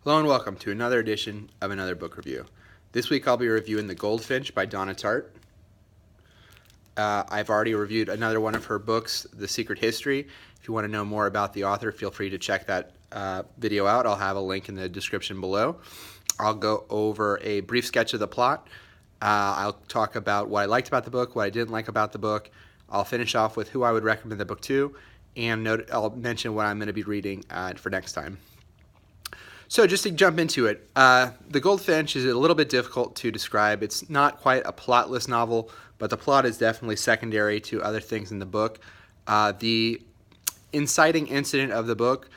Hello and welcome to another edition of Another Book Review. This week I'll be reviewing The Goldfinch by Donna Tartt. I've already reviewed another one of her books, The Secret History. If you want to know more about the author, feel free to check that video out. I'll have a link in the description below. I'll go over a brief sketch of the plot. I'll talk about what I liked about the book, what I didn't like about the book. I'll finish off with who I would recommend the book to, and I'll mention what I'm going to be reading for next time. So just to jump into it, The Goldfinch is a little bit difficult to describe. It's not quite a plotless novel, but the plot is definitely secondary to other things in the book. The inciting incident of the book,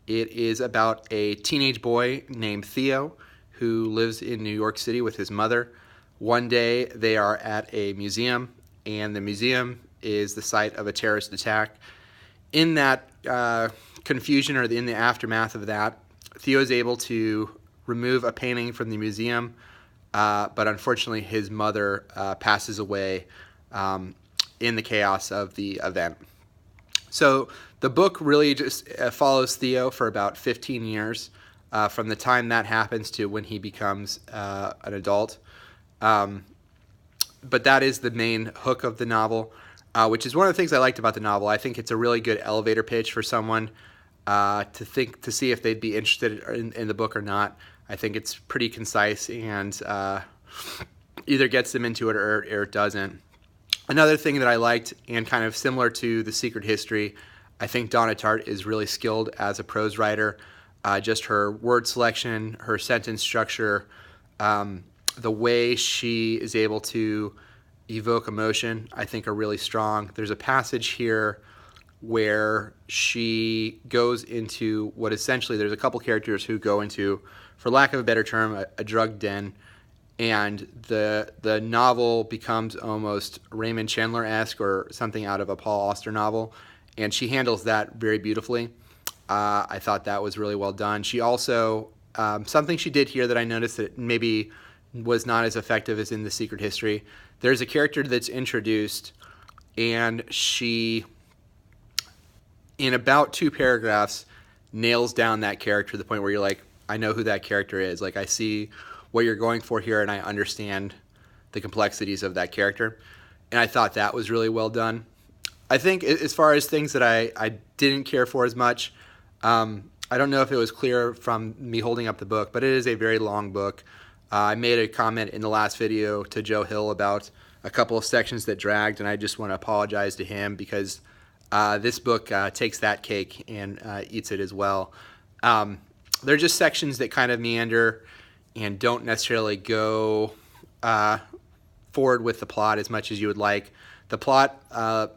it is about a teenage boy named Theo who lives in New York City with his mother. One day they are at a museum, and the museum is the site of a terrorist attack. In that confusion, or in the aftermath of that, Theo is able to remove a painting from the museum, but unfortunately his mother passes away in the chaos of the event. So the book really just follows Theo for about 15 years, from the time that happens to when he becomes an adult. But that is the main hook of the novel, which is one of the things I liked about the novel. I think it's a really good elevator pitch for someone to see if they'd be interested in the book or not. I think it's pretty concise and either gets them into it or it doesn't. Another thing that I liked, and kind of similar to The Secret History, I think Donna Tartt is really skilled as a prose writer. Just her word selection, her sentence structure, the way she is able to evoke emotion, I think are really strong. There's a passage here where she goes into what essentially, there's a couple characters who go into, for lack of a better term, a drug den, and the novel becomes almost Raymond Chandler-esque or something out of a Paul Auster novel, and she handles that very beautifully. I thought that was really well done. She also, something she did here that I noticed that maybe was not as effective as in The Secret History, there's a character that's introduced, and she, in about 2 paragraphs, nails down that character to the point where you're like, I know who that character is. Like, I see what you're going for here, and I understand the complexities of that character. And I thought that was really well done. I think as far as things that I didn't care for as much, I don't know if it was clear from me holding up the book, but it is a very long book. I made a comment in the last video to Joe Hill about a couple of sections that dragged, and I just want to apologize to him because this book takes that cake and eats it as well. They're just sections that kind of meander and don't necessarily go forward with the plot as much as you would like. The plot,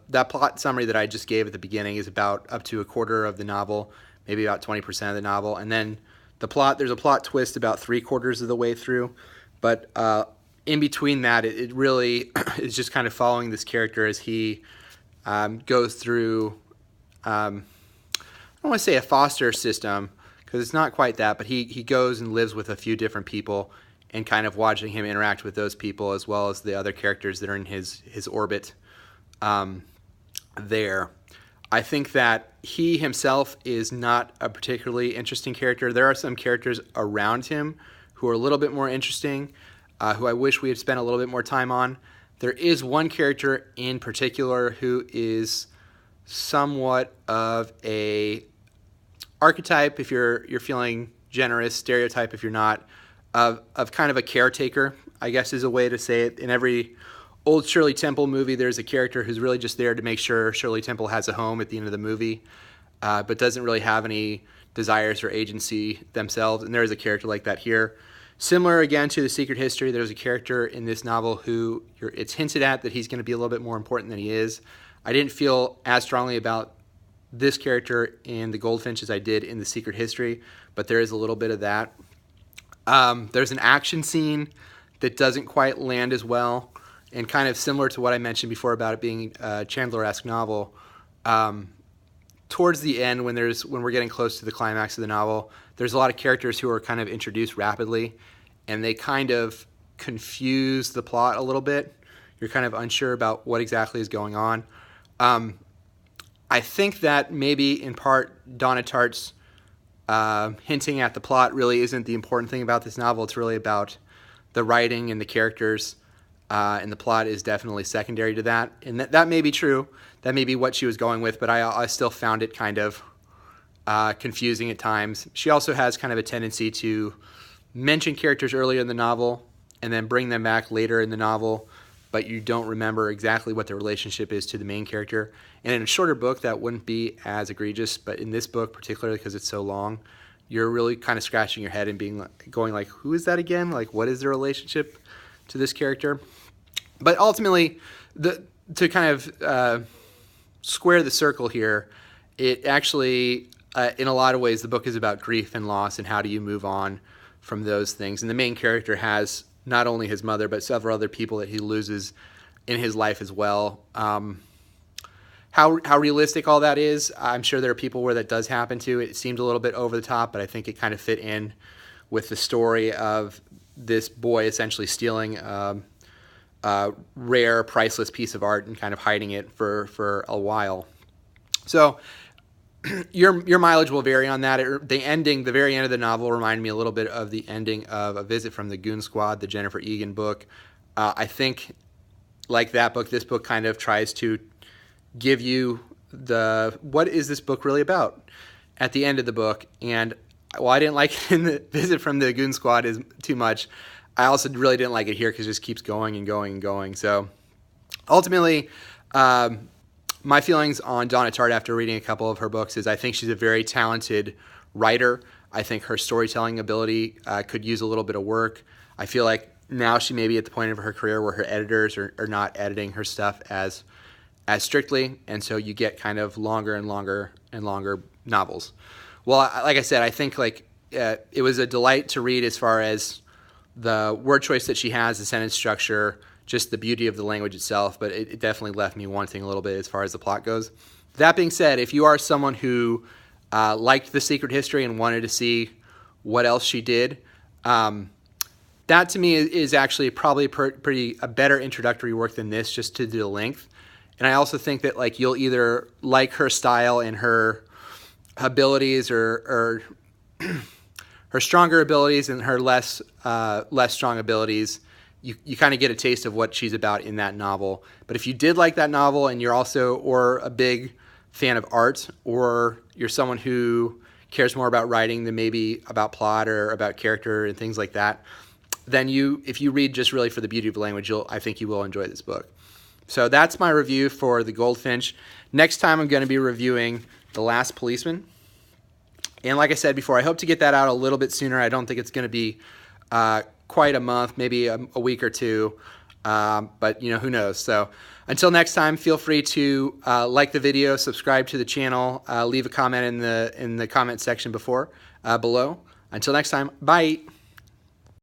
that plot summary that I just gave at the beginning is about up to a quarter of the novel, maybe about 20% of the novel. And then the plot, there's a plot twist about 3/4 of the way through. But in between that, it really is just kind of following this character as he goes through, I don't want to say a foster system, because it's not quite that, but he goes and lives with a few different people, and kind of watching him interact with those people as well as the other characters that are in his orbit there. I think that he himself is not a particularly interesting character. There are some characters around him who are a little bit more interesting, who I wish we had spent a little bit more time on. There is one character in particular who is somewhat of a archetype, if you're feeling generous, stereotype if you're not, of kind of a caretaker, I guess is a way to say it. In every old Shirley Temple movie, there's a character who's really just there to make sure Shirley Temple has a home at the end of the movie, but doesn't really have any desires or agency themselves, and there is a character like that here. Similar again to The Secret History, there's a character in this novel who it's hinted at that he's going to be a little bit more important than he is. I didn't feel as strongly about this character in The Goldfinch as I did in The Secret History, but there is a little bit of that. There's an action scene that doesn't quite land as well, and kind of similar to what I mentioned before about it being a Chandler-esque novel. Towards the end, when we're getting close to the climax of the novel, there's a lot of characters who are kind of introduced rapidly, and they kind of confuse the plot a little bit. You're kind of unsure about what exactly is going on. I think that maybe in part Donna Tartt's hinting at the plot really isn't the important thing about this novel. It's really about the writing and the characters, and the plot is definitely secondary to that. And that may be true. That may be what she was going with, but I still found it kind of confusing at times. She also has kind of a tendency to mention characters earlier in the novel and then bring them back later in the novel, but you don't remember exactly what the relationship is to the main character. And in a shorter book, that wouldn't be as egregious, but in this book, particularly because it's so long, you're really kind of scratching your head and going like, who is that again? Like, what is the relationship to this character? But ultimately, to kind of square the circle here, it actually, in a lot of ways, the book is about grief and loss and how do you move on from those things. And the main character has not only his mother, but several other people that he loses in his life as well. How realistic all that is, I'm sure there are people where that does happen to. It seemed a little bit over the top, but I think it kind of fit in with the story of this boy essentially stealing a rare, priceless piece of art and kind of hiding it for a while. So your mileage will vary on that. The very end of the novel reminded me a little bit of the ending of A Visit from the Goon Squad, the Jennifer Egan book. I think, like that book, this book kind of tries to give you what is this book really about at the end of the book. And while I didn't like it in the Visit from the Goon Squad too much, I also really didn't like it here because it just keeps going and going and going. So ultimately, my feelings on Donna Tartt after reading a couple of her books is I think she's a very talented writer. I think her storytelling ability could use a little bit of work. I feel like now she may be at the point of her career where her editors are not editing her stuff as strictly, and so you get kind of longer and longer and longer novels. Well, like I said, I think it was a delight to read as far as the word choice that she has, the sentence structure, just the beauty of the language itself, but it definitely left me wanting a little bit as far as the plot goes. That being said, if you are someone who liked The Secret History and wanted to see what else she did, that to me is actually probably a better introductory work than this, just to the length. And I also think that you'll either like her style and her abilities, or her stronger abilities and her less strong abilities. You kind of get a taste of what she's about in that novel. But if you did like that novel and you're also or a big fan of art, or you're someone who cares more about writing than maybe about plot or about character and things like that, then if you read just really for the beauty of the language, I think you will enjoy this book. So that's my review for The Goldfinch. Next time I'm going to be reviewing The Last Policeman. And like I said before, I hope to get that out a little bit sooner. I don't think it's going to be quite a month, maybe a week or two, but who knows. So until next time, feel free to like the video, subscribe to the channel, leave a comment in the comment section below. Until next time, bye.